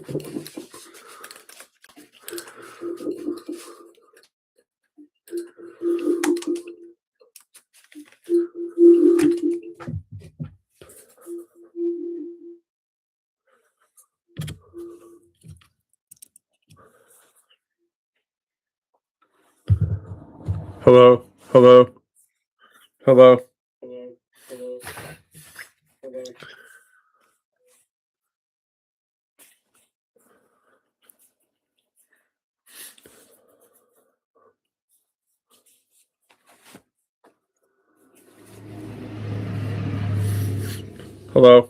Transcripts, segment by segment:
Hello, hello, hello, hello.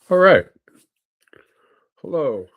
All right. Hello.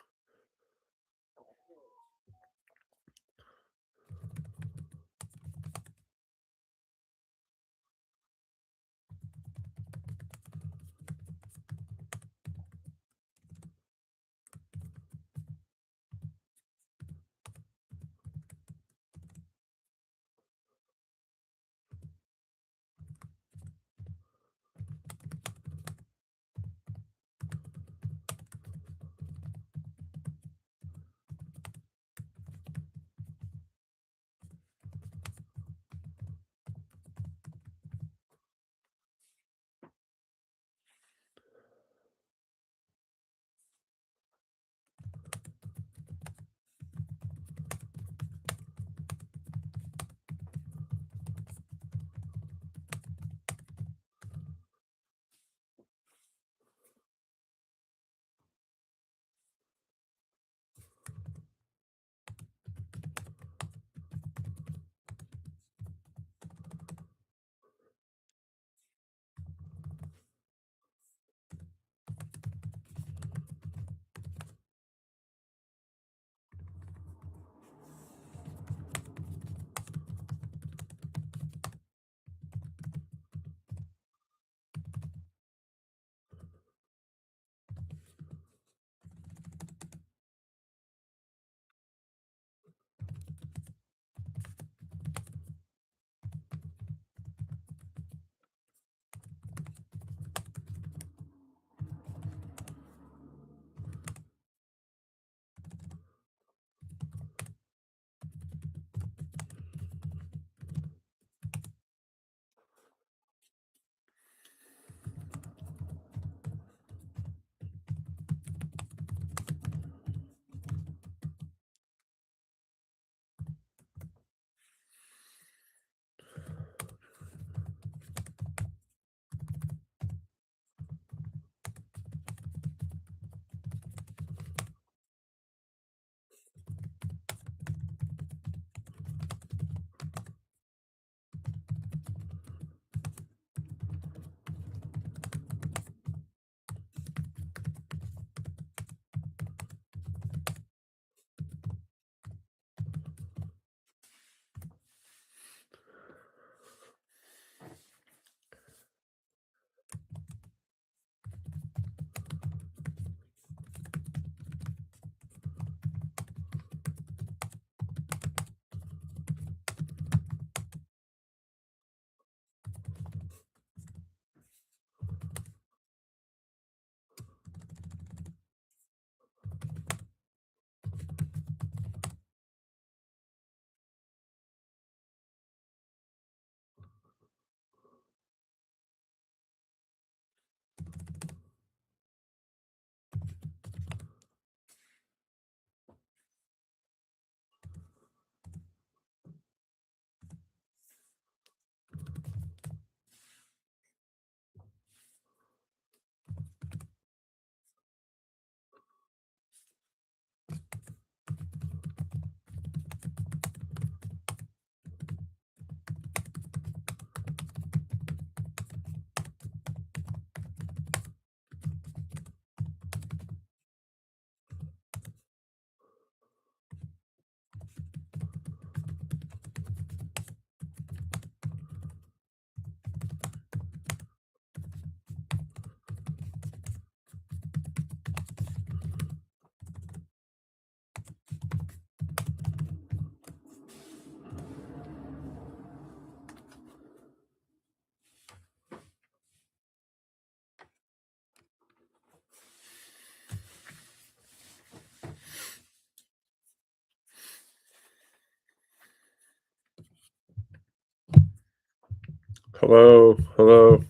Hello, hello.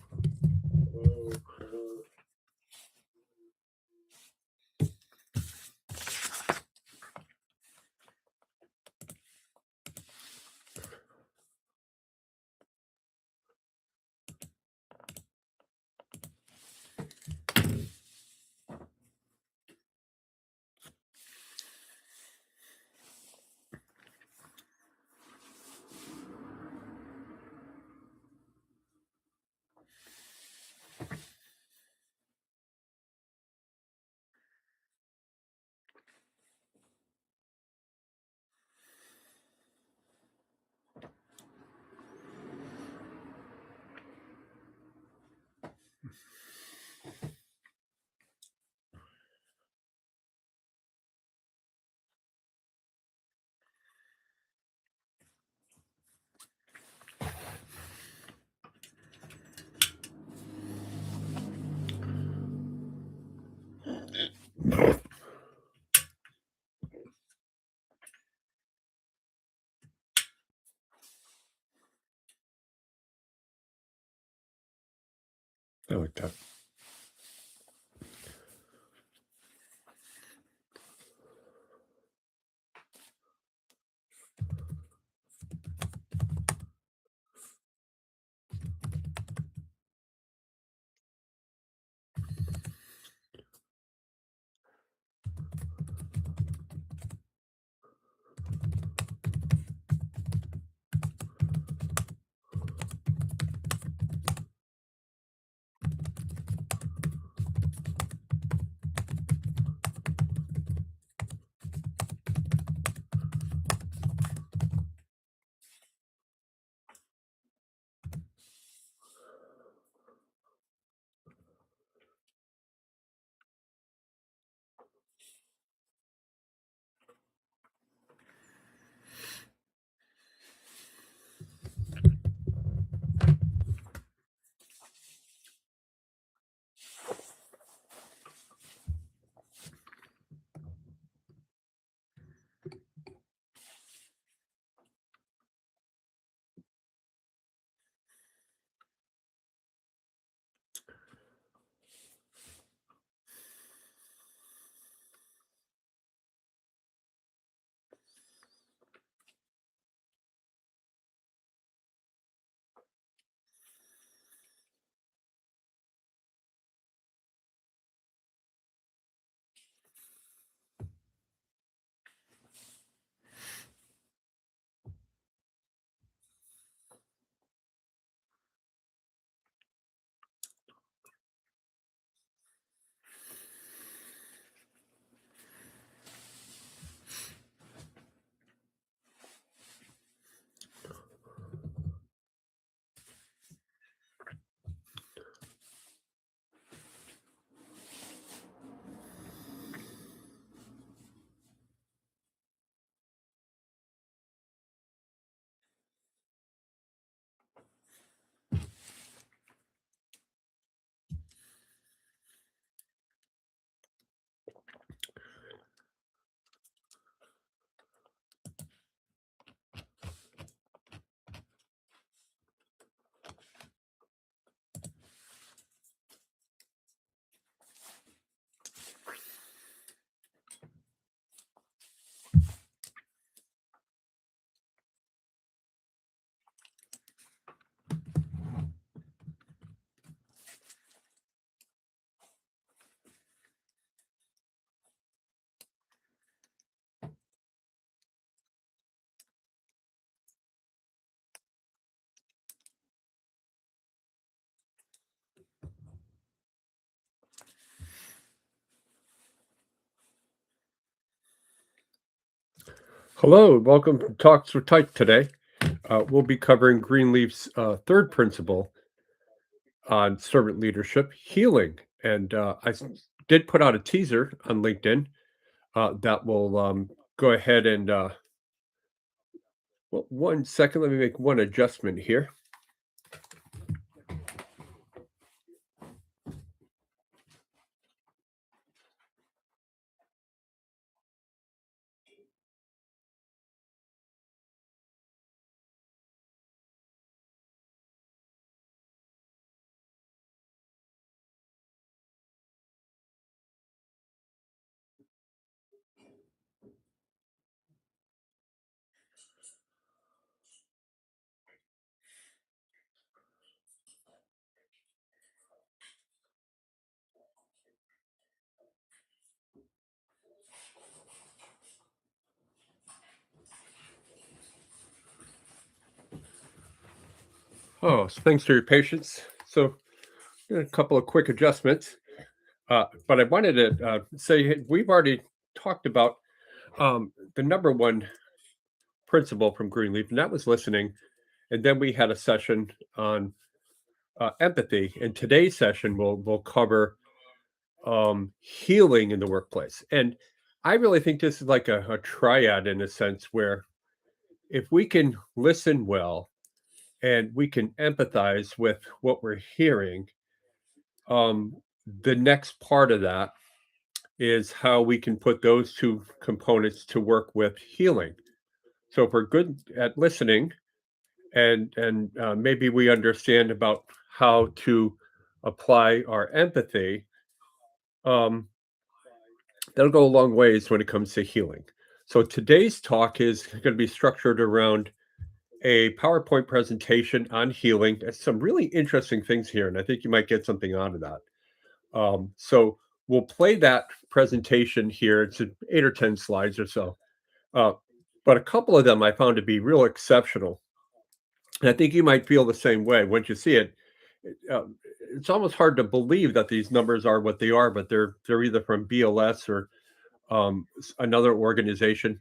I like that. Hello, welcome to Talks with Tyke today. We'll be covering Greenleaf's third principle on servant leadership, healing. And did put out a teaser on LinkedIn that will go ahead and, well, one second, let me make one adjustment here. Oh, so thanks for your patience. So, a couple of quick adjustments. But I wanted to say hey, we've already talked about the number one principle from Greenleaf, and that was listening. And then we had a session on empathy. And today's session will cover healing in the workplace. And I really think this is like a triad in a sense where if we can listen well and we can empathize with what we're hearing, um, the next part of that is how we can put those two components to work with healing. So if we're good at listening and maybe we understand about how to apply our empathy, um, that'll go a long ways when it comes to healing. So today's talk is going to be structured around a PowerPoint presentation on healing. There's some really interesting things here, and I think you might get something out of that. So we'll play that presentation here. It's 8 or 10 slides or so. Uh, but a couple of them I found to be real exceptional. And I think you might feel the same way once you see it. It's almost hard to believe that these numbers are what they are, but they're either from BLS or another organization,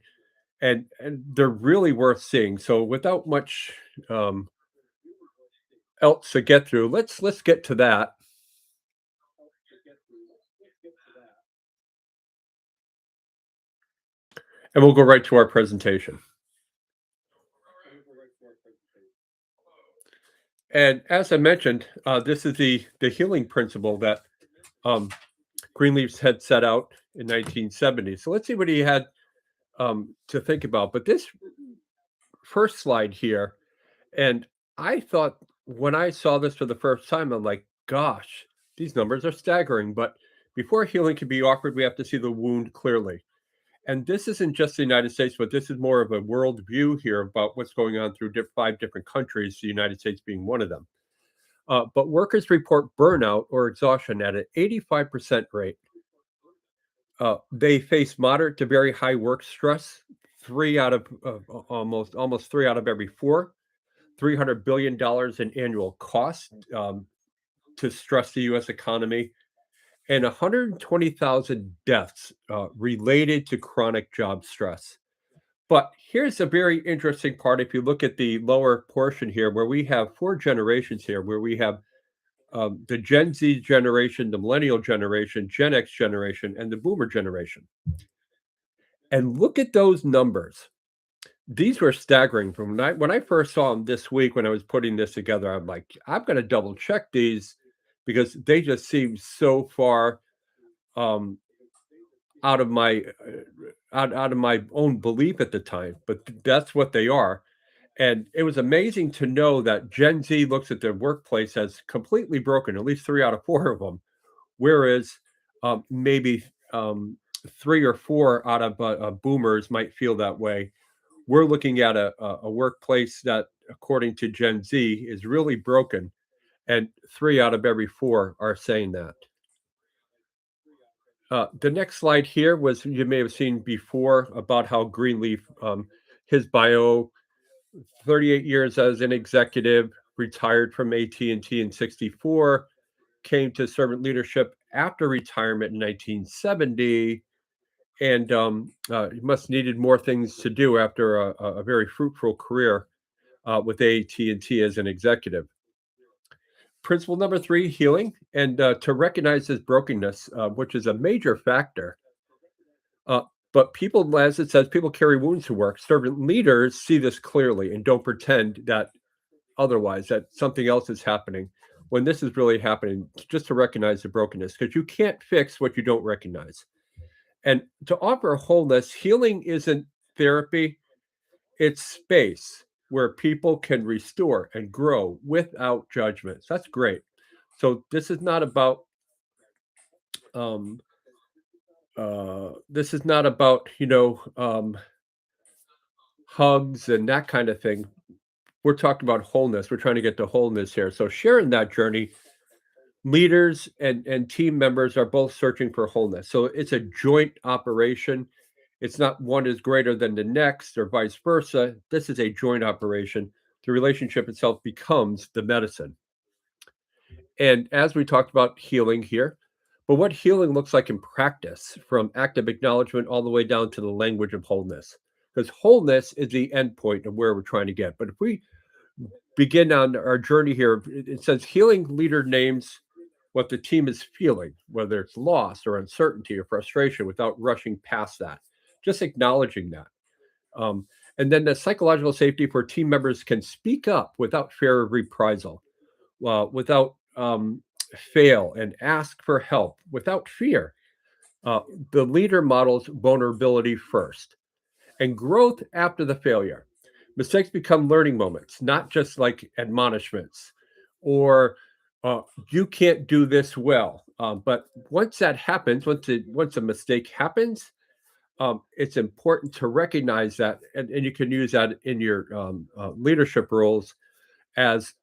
and they're really worth seeing. So without much um, else to get through, let's get to that, and we'll go right to our presentation. And as I mentioned, this is the healing principle that um, Greenleaf's had set out in 1970. So let's see what he had to think about. But this first slide here, and I thought when I saw this for the first time, I'm like, gosh, these numbers are staggering. But before healing can be offered, we have to see the wound clearly. And this isn't just the United States, but this is more of a world view here about what's going on through 5 different countries, the United States being one of them. But workers report burnout or exhaustion at an 85% rate. They face moderate to very high work stress. Three out of almost three out of every four. $300 billion in annual cost to stress the U.S. economy, and 120,000 deaths related to chronic job stress. But here's a very interesting part. If you look at the lower portion here, where we have 4 generations here, where we have the Gen Z generation, the millennial generation, Gen X generation, and the boomer generation. And look at those numbers. These were staggering from when I first saw them this week when I was putting this together. I'm like, I'm going to double check these because they just seem so far um, out of my out of my own belief at the time. But that's what they are. And it was amazing to know that Gen Z looks at their workplace as completely broken, at least 3 out of 4 of them. Whereas maybe 3 or 4 out of boomers might feel that way. We're looking at a workplace that, according to Gen Z, is really broken, and 3 out of every 4 are saying that. The next slide here was you may have seen before about how Greenleaf, his bio, 38 years as an executive, retired from AT&T in 64, came to servant leadership after retirement in 1970, and he must needed more things to do after a very fruitful career with AT&T as an executive. Principle number 3, healing, and to recognize his brokenness, which is a major factor. Uh, but people, as it says, people carry wounds to work. Servant leaders see this clearly and don't pretend that otherwise, that something else is happening when this is really happening, just to recognize the brokenness, because you can't fix what you don't recognize. And to offer wholeness, healing isn't therapy, it's space where people can restore and grow without judgments. That's great. So this is not about um this is not about hugs and that kind of thing. We're talking about wholeness. We're trying to get to wholeness here. So sharing that journey, leaders and team members are both searching for wholeness. So it's a joint operation. It's not one is greater than the next or vice versa. This is a joint operation the relationship itself becomes the medicine. And as we talked about healing here, but what healing looks like in practice, from active acknowledgement all the way down to the language of wholeness. Because wholeness is the end point of where we're trying to get. But if we begin on our journey here, it says healing leader names what the team is feeling, whether it's loss or uncertainty or frustration, without rushing past that, just acknowledging that. Um, and then the psychological safety for team members can speak up without fear of reprisal, without fail, and ask for help without fear. Uh, the leader models vulnerability first and growth after the failure. Mistakes become learning moments, not just like admonishments or uh, you can't do this well. But once that happens, once a mistake happens, it's important to recognize that, and you can use that in your leadership roles as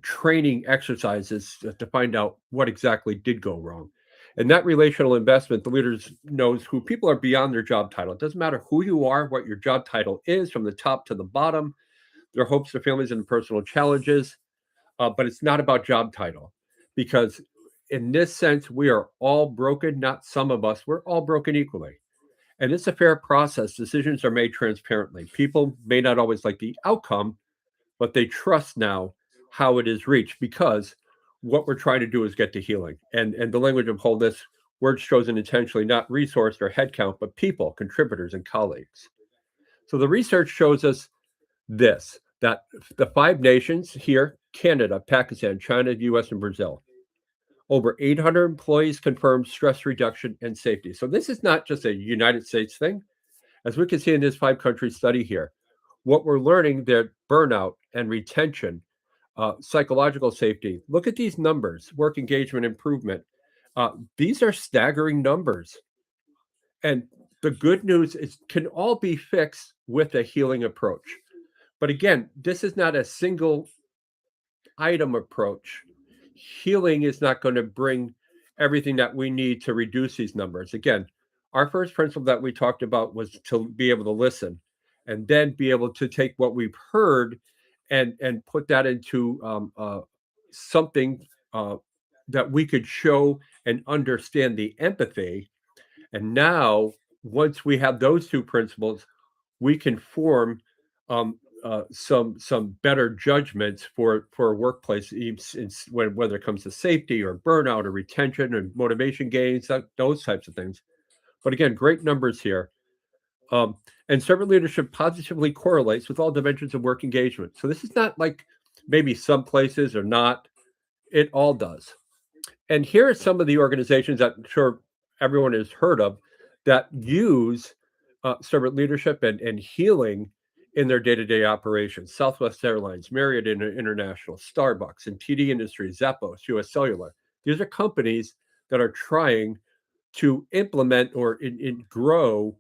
training exercises to find out what exactly did go wrong. And that relational investment, the leaders knows who people are beyond their job title. It doesn't matter who you are, what your job title is, from the top to the bottom, their hopes, their families, and personal challenges. But it's not about job title, because in this sense, we are all broken. Not some of us. We're all broken equally. And it's a fair process. Decisions are made transparently. People may not always like the outcome, but they trust now how it is reached, because what we're trying to do is get to healing. And the language of wholeness, words chosen intentionally, not resourced or headcount, but people, contributors, and colleagues. So the research shows us this, that the five nations here, Canada, Pakistan, China, US, and Brazil, over 800 employees confirmed stress reduction and safety. So this is not just a United States thing. As we can see in this 5 country study here, what we're learning, that burnout and retention, psychological safety. Look at these numbers, work engagement improvement. These are staggering numbers. And the good news is can all be fixed with a healing approach. But again, this is not a single item approach. Healing is not going to bring everything that we need to reduce these numbers. Again, our first principle that we talked about was to be able to listen, and then be able to take what we've heard and put that into something that we could show and understand the empathy. And now, once we have those two principles, we can form some better judgments for a workplace, whether it comes to safety or burnout or retention and motivation gains, those types of things. But again, great numbers here. Um, and servant leadership positively correlates with all dimensions of work engagement. So this is not like maybe some places or not. It all does. And here are some of the organizations that I'm sure everyone has heard of that use servant leadership and healing in their day-to-day operations. Southwest Airlines, Marriott International, Starbucks, and TD Industries, Zappos, US Cellular. These are companies that are trying to implement or grow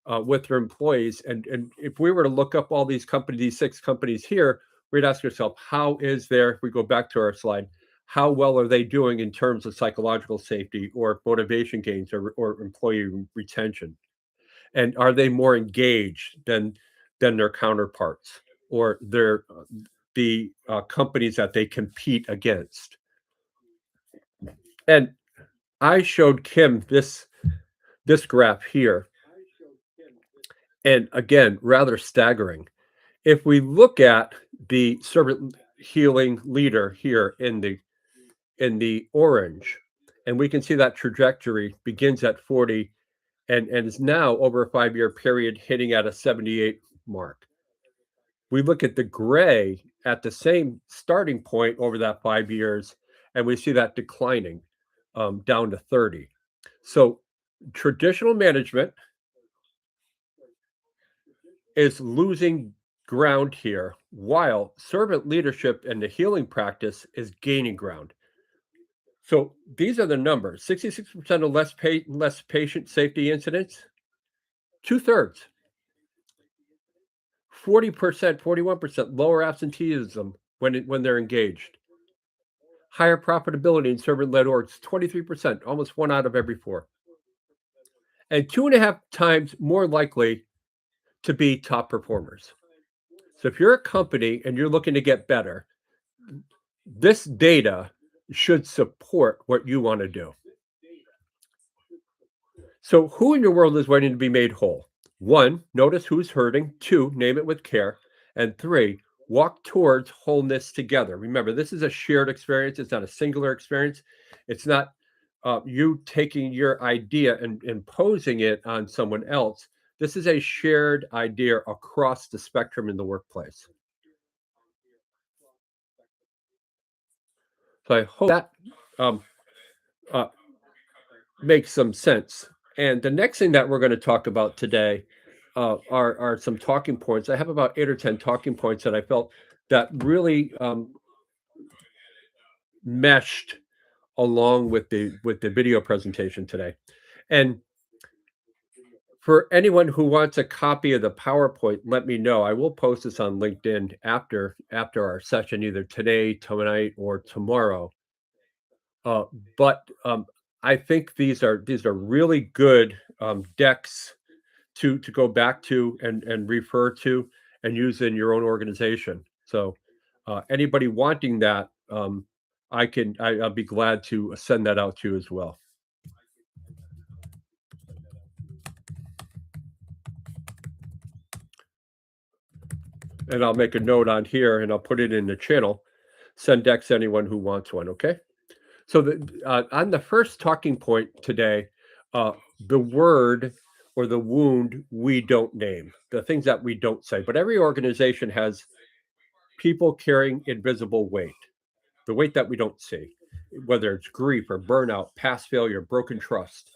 with their employees. And if we were to look up all these companies, these 6 companies here, we'd ask ourselves, how is there, if we go back to our slide, how well are they doing in terms of psychological safety or motivation gains or employee retention? And are they more engaged than their counterparts or the companies that they compete against? And I showed Kim this graph here, and again, rather staggering. If we look at the servant healing leader here in the orange, and we can see that trajectory begins at 40 and is now over a 5-year period hitting at a 78 mark. We look at the gray at the same starting point over that 5 years, and we see that declining down to 30. So traditional management is losing ground here, while servant leadership and the healing practice is gaining ground. So these are the numbers: 66% of less patient safety incidents, two-thirds, 40%, 41% lower absenteeism when they're engaged, higher profitability in servant-led orgs, 23%, almost 1 out of every 4, and 2.5 times more likely to be top performers. So if you're a company and you're looking to get better, this data should support what you want to do. So, who in your world is waiting to be made whole? One, notice who's hurting. Two, name it with care. And three, walk towards wholeness together. Remember, this is a shared experience. It's not a singular experience. It's not you taking your idea and imposing it on someone else. This is a shared idea across the spectrum in the workplace. So, I hope that um, uh, makes some sense. And the next thing that we're going to talk about today are some talking points. I have about 8 or 10 talking points that I felt that really meshed along with the video presentation today. And for anyone who wants a copy of the PowerPoint, let me know. I will post this on LinkedIn after our session, either today, tonight, or tomorrow. Uh, but I think these are really good decks to go back to and refer to and use in your own organization. So, anybody wanting that, I'll be glad to send that out to you as well. And I'll make a note on here and I'll put it in the channel. Send decks to anyone who wants one. Okay. So on the first talking point today, uh, the word or the wound we don't name, the things that we don't say, but every organization has people carrying invisible weight, the weight that we don't see, whether it's grief or burnout, past failure, broken trust.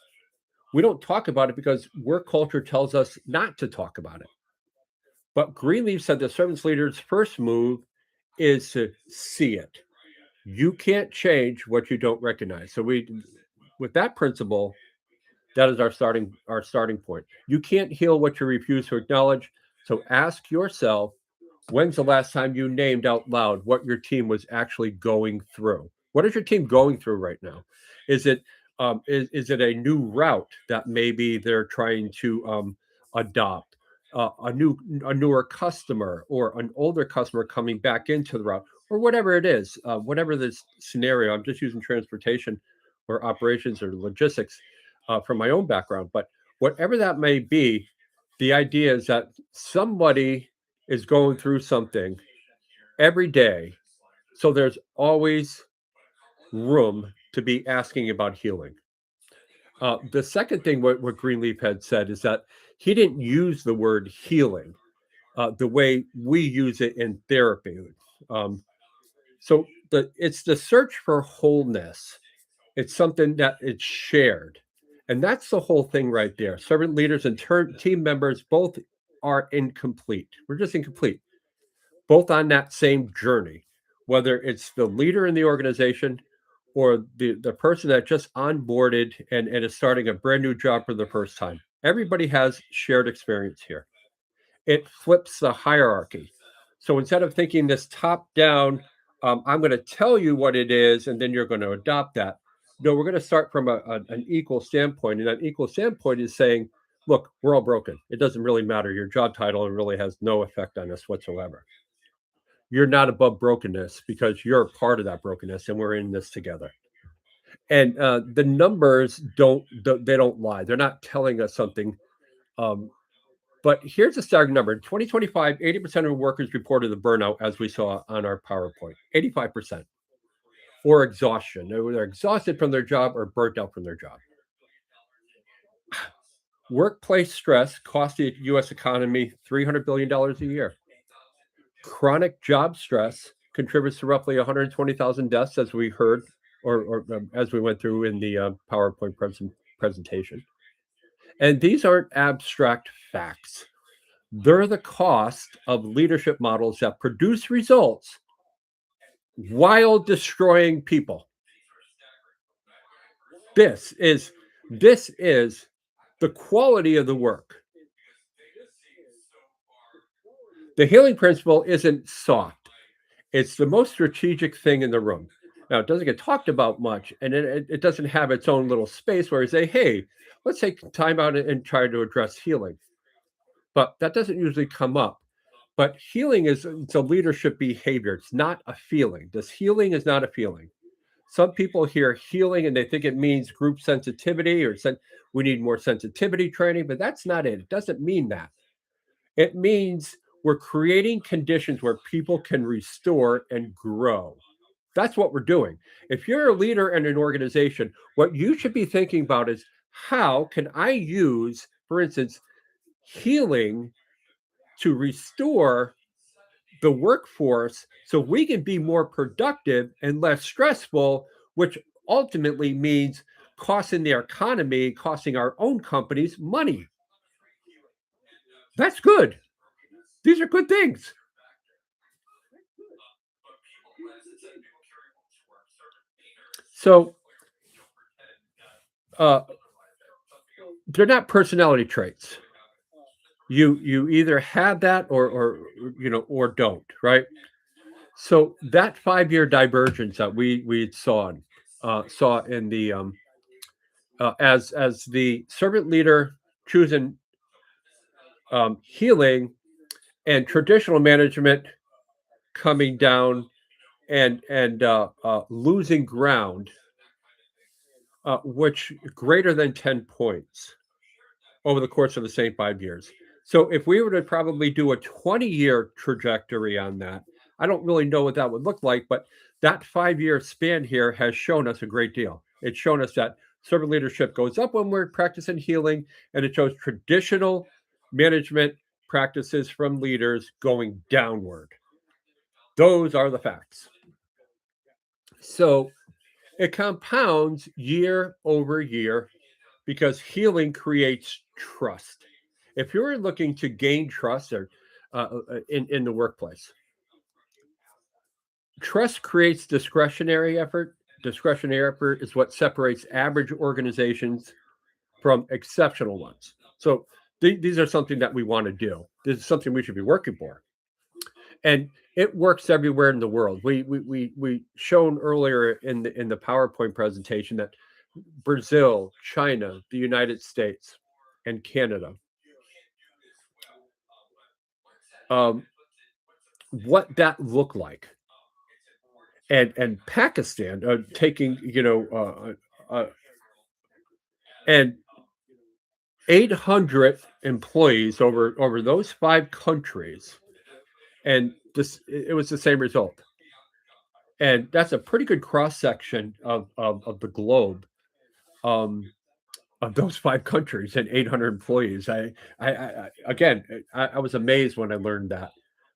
We don't talk about it because work culture tells us not to talk about it. But Greenleaf said the servants leader's first move is to see it. You can't change what you don't recognize. So with that principle, that is our starting point. You can't heal what you refuse to acknowledge. So ask yourself, when's the last time you named out loud what your team was actually going through? What is your team going through right now? Is it is it a new route that maybe they're trying to adopt? A newer customer or an older customer coming back into the route or whatever it is, whatever this scenario. I'm just using transportation or operations or logistics from my own background, but whatever that may be, the idea is that somebody is going through something every day. So there's always room to be asking about healing. The second thing what Greenleaf had said is that he didn't use the word healing the way we use it in therapy. Um, so it's the search for wholeness. It's something that it's shared. And that's the whole thing right there. Servant leaders and team members both are incomplete. We're just incomplete, both on that same journey, whether it's the leader in the organization or the person that just onboarded and is starting a brand new job for the first time. Everybody has shared experience here. It flips the hierarchy. So instead of thinking this top down, I'm going to tell you what it is, and then you're going to adopt that. No, we're going to start from an equal standpoint. And that equal standpoint is saying, look, we're all broken. It doesn't really matter. Your job title really has no effect on us whatsoever. You're not above brokenness because you're a part of that brokenness, and we're in this together. And the numbers they don't lie. They're not telling us something. Um, but here's a staggering number. In 2025, 80% of workers reported the burnout, as we saw on our PowerPoint. 85%, or exhaustion. They're exhausted from their job or burnt out from their job. Workplace stress cost the U.S. economy $300 billion a year. Chronic job stress contributes to roughly 120,000 deaths, as we heard, or as we went through in the PowerPoint presentation. And these aren't abstract facts. They're the cost of leadership models that produce results while destroying people. This is this is the quality of the work. The healing principle isn't soft. It's the most strategic thing in the room. Now, it doesn't get talked about much, and it doesn't have its own little space where you say, hey, let's take time out and try to address healing. But that doesn't usually come up. But healing is it's a leadership behavior. It's not a feeling. This healing is not a feeling. Some people hear healing and they think it means group sensitivity or we need more sensitivity training, but that's not it. It doesn't mean that. It means we're creating conditions where people can restore and grow. That's what we're doing. If you're a leader in an organization, what you should be thinking about is how can I use, for instance, healing to restore the workforce so we can be more productive and less stressful, which ultimately means costing the economy, costing our own companies money. That's good. These are good things. So uh, they're not personality traits. You either have that or or don't, right? So that 5-year divergence that we saw in the as the servant leader choosing healing and traditional management coming down and losing ground, which greater than 10 points over the course of the same 5 years. So if we were to probably do a 20-year trajectory on that, I don't really know what that would look like, but that 5-year span here has shown us a great deal. It's shown us that servant leadership goes up when we're practicing healing, and it shows traditional management practices from leaders going downward. Those are the facts. So it compounds year over year because healing creates trust. If you're looking to gain trust or in the workplace, trust creates discretionary effort. Discretionary effort is what separates average organizations from exceptional ones. So these are something that we want to do. This is something we should be working for, and it works everywhere in the world. We shown earlier in the PowerPoint presentation that Brazil, China, the United States, and Canada, um, what that looked like, and Pakistan taking and 800 employees over those 5 countries, and this it was the same result, and that's a pretty good cross section of the globe. Um, of those 5 countries and 800 employees. Again, I was amazed when I learned that.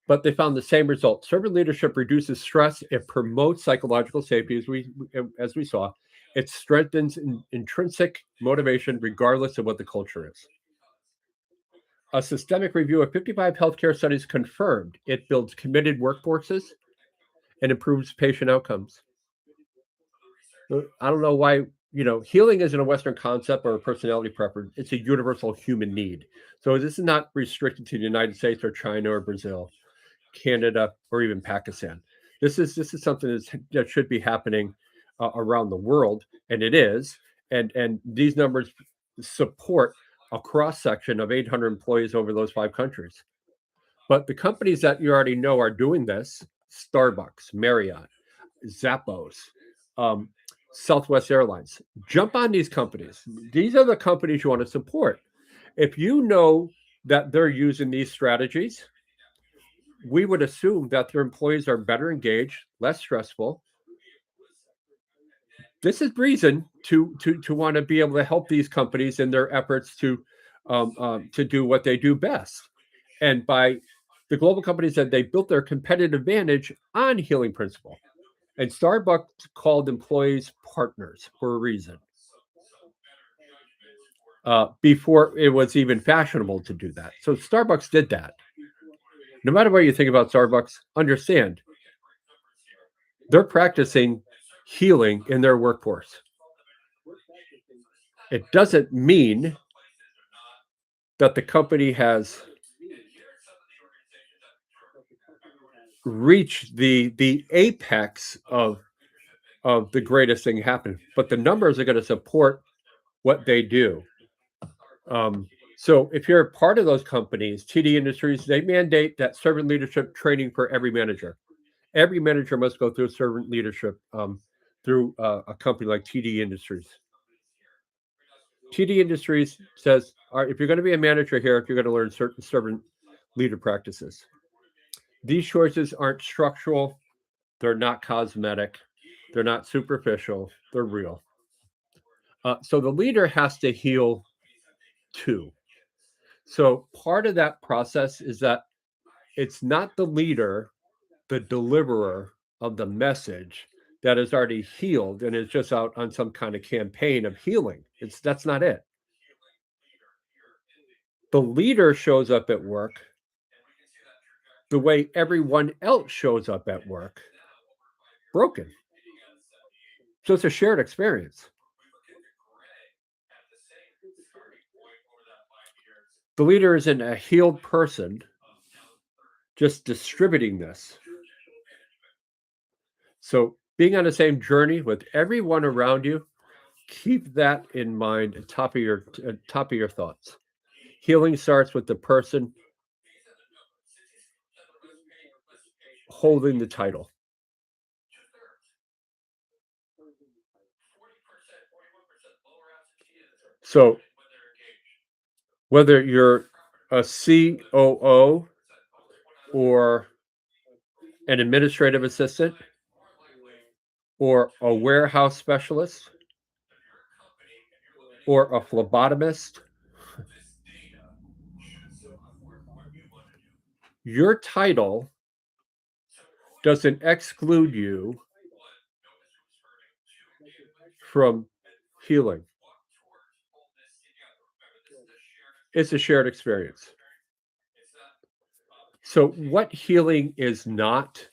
But they found the same result. Servant leadership reduces stress. It promotes psychological safety, as we saw. It strengthens intrinsic motivation, regardless of what the culture is. A systemic review of 55 healthcare studies confirmed it builds committed workforces and improves patient outcomes. I don't know why, healing isn't a Western concept or a personality preference. It's a universal human need. So this is not restricted to the United States or China or Brazil, Canada, or even Pakistan. This is something that should be happening around the world, and it is. And these numbers support a cross section of 800 employees over those 5 countries. But the companies that you already know are doing this: Starbucks, Marriott, Zappos, um, Southwest Airlines. Jump on these companies. These are the companies you want to support. If you know that they're using these strategies, we would assume that their employees are better engaged, less stressful. This is reason to want to be able to help these companies in their efforts to do what they do best. And by the global companies that they built their competitive advantage on healing principle. And Starbucks called employees partners for a reason. Before it was even fashionable to do that. So Starbucks did that. No matter what you think about Starbucks, understand they're practicing healing in their workforce. It doesn't mean that the company has reached the apex of the greatest thing happening, but the numbers are going to support what they do. Um, So if you're a part of those companies, TD Industries, they mandate that servant leadership training for every manager. Every manager must go through servant leadership through a company like TD Industries. TD Industries says, all right, if you're going to be a manager here, if you're going to learn certain servant leader practices, these choices aren't structural, they're not cosmetic, they're not superficial, they're real. So the leader has to heal too. So part of that process is that it's not the leader, the deliverer of the message that is already healed and is just out on some kind of campaign of healing. That's not it. The leader shows up at work the way everyone else shows up at work, broken. So it's a shared experience. The leader isn't a healed person just distributing this. So being on the same journey with everyone around you, keep that in mind at top of your thoughts. Healing starts with the person holding the title. So whether you're a COO or an administrative assistant or a warehouse specialist or a phlebotomist, your title doesn't exclude you from healing. It's a shared experience. So, what healing is not,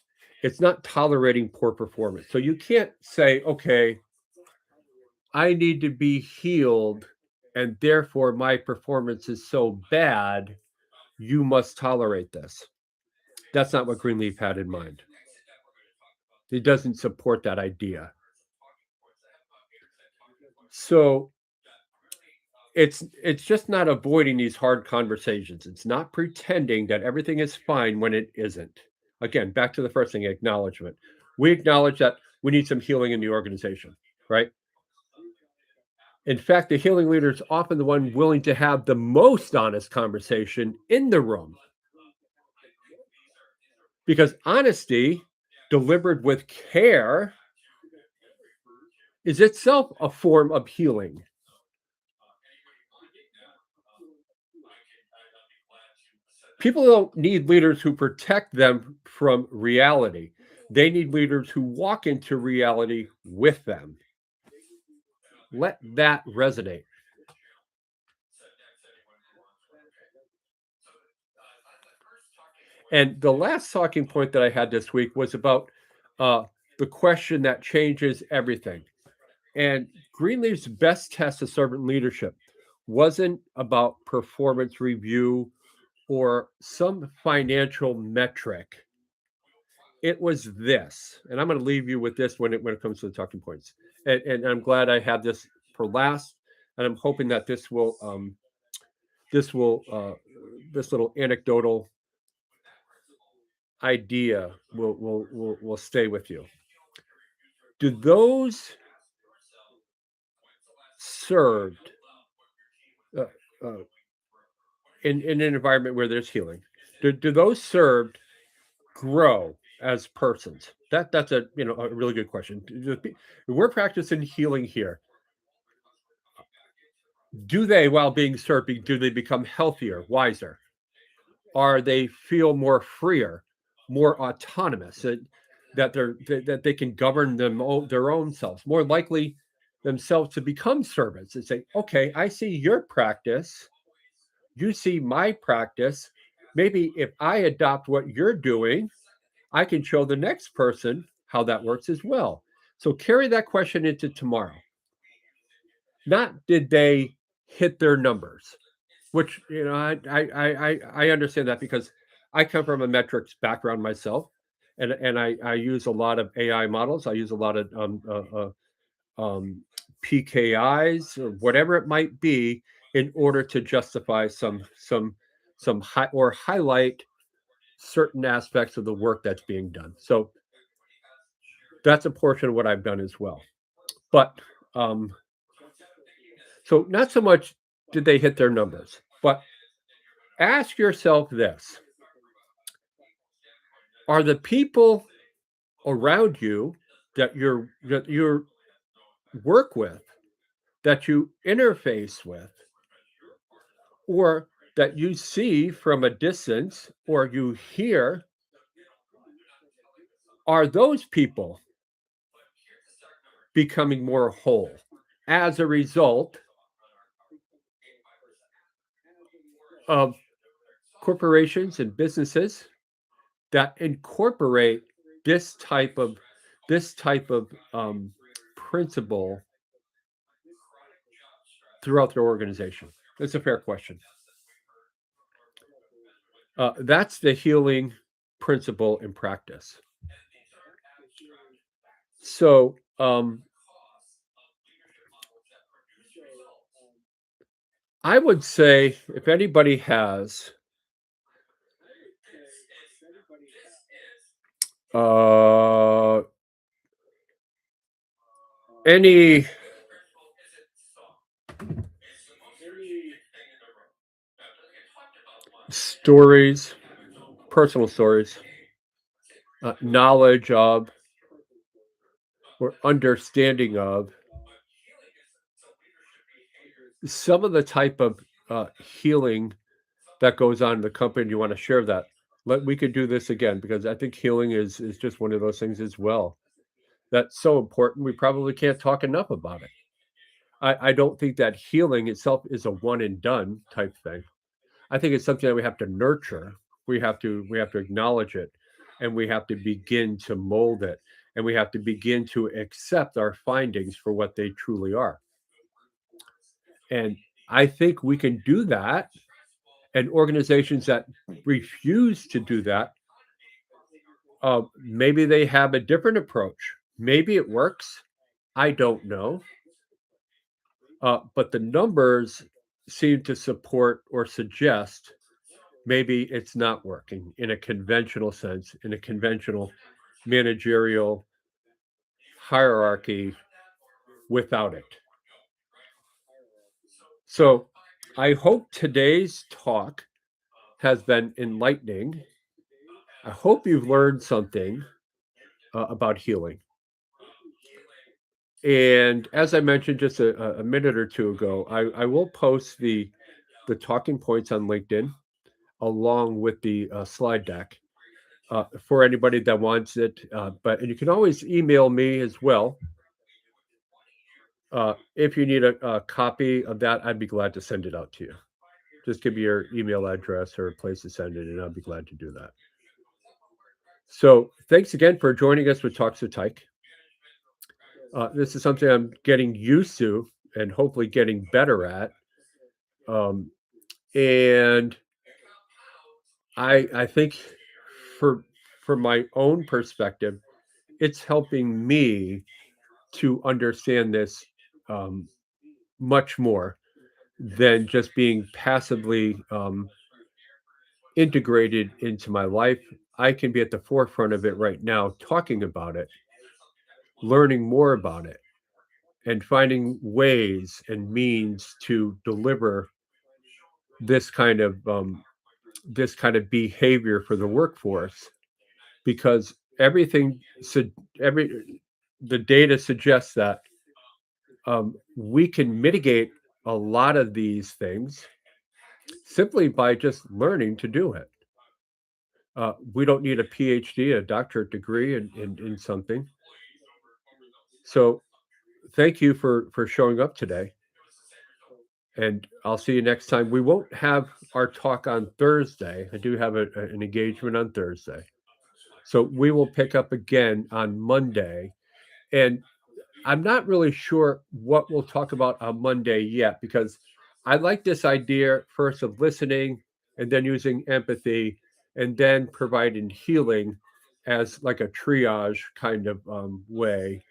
it's not tolerating poor performance. So, you can't say, okay, I need to be healed, and therefore my performance is so bad, you must tolerate this. That's not what Greenleaf had in mind. It doesn't support that idea. So, it's just not avoiding these hard conversations. It's not pretending that everything is fine when it isn't. Again, back to the first thing, acknowledgement. We acknowledge that we need some healing in the organization, right? In fact, the healing leader is often the one willing to have the most honest conversation in the room because honesty delivered with care is itself a form of healing. People don't need leaders who protect them from reality. They need leaders who walk into reality with them. Let that resonate. And the last talking point that I had this week was about uh, the question that changes everything. And Greenleaf's best test of servant leadership wasn't about performance review or some financial metric. It was this, and I'm going to leave you with this when it comes to the talking points. And I'm glad I had this for last, and I'm hoping that this will this little anecdotal idea will stay with you. Do those served uh, uh, in an environment where there's healing? Do those served grow as persons? That's a a really good question. We're practicing healing here. Do they, while being served, do they become healthier, wiser? Are they feel more freer, more autonomous, that they can govern their own selves, more likely themselves to become servants and say, okay, I see your practice, you see my practice. Maybe if I adopt what you're doing, I can show the next person how that works as well. So carry that question into tomorrow. Not did they hit their numbers, which I understand that because I come from a metrics background myself, and I use a lot of AI models. I use a lot of PKIs or whatever it might be in order to justify some high or highlight certain aspects of the work that's being done. So that's a portion of what I've done as well. But um, so not so much did they hit their numbers, but ask yourself this: are the people around you that you work with, that you interface with, or that you see from a distance or you hear, are those people becoming more whole as a result of corporations and businesses that incorporate this type of this type of principle throughout their organization? That's a fair question. That's the healing principle in practice. So I would say if anybody has uh, any stories, personal stories, knowledge of, or understanding of some of the type of healing that goes on in the company, you want to share that. We could do this again because I think healing is just one of those things as well. That's so important. We probably can't talk enough about it. I don't think that healing itself is a one and done type thing. I think it's something that we have to nurture. We have to acknowledge it, and we have to begin to mold it, and we have to begin to accept our findings for what they truly are. And I think we can do that. And organizations that refuse to do that, maybe they have a different approach. Maybe it works. I don't know. But the numbers seem to support or suggest maybe it's not working in a conventional sense, in a conventional managerial hierarchy without it. So I hope today's talk has been enlightening. I hope you've learned something about healing. And as I mentioned just a minute or two ago, I will post the talking points on LinkedIn along with the slide deck for anybody that wants it. But and you can always email me as well. If you need a copy of that, I'd be glad to send it out to you. Just give me your email address or a place to send it, and I'll be glad to do that. So thanks again for joining us with Talks with Tyke. This is something I'm getting used to and hopefully getting better at. Um, and I think for from my own perspective, it's helping me to understand this um, much more than just being passively integrated into my life. I can be at the forefront of it right now, talking about it, learning more about it, and finding ways and means to deliver this kind of this kind of behavior for the workforce because everything every the data suggests that we can mitigate a lot of these things simply by just learning to do it. We don't need a PhD, a doctorate degree in something. So thank you for showing up today, and I'll see you next time. We won't have our talk on Thursday. I do have an engagement on Thursday, so we will pick up again on Monday. And I'm not really sure what we'll talk about on Monday yet because I like this idea first of listening and then using empathy and then providing healing as like a triage kind of way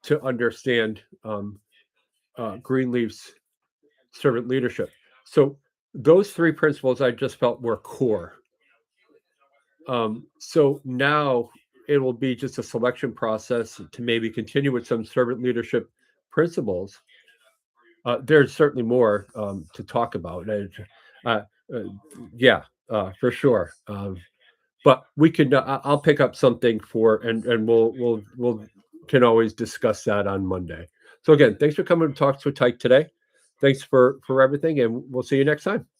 to understand Greenleaf's servant leadership. So those three principles I just felt were core. So now it will be just a selection process to maybe continue with some servant leadership principles. There's certainly more to talk about. Uh, uh, yeah, for sure. But we can. I'll pick up something for, and we'll can always discuss that on Monday. So again, thanks for coming to talk to Tyke today. Thanks for everything, and we'll see you next time.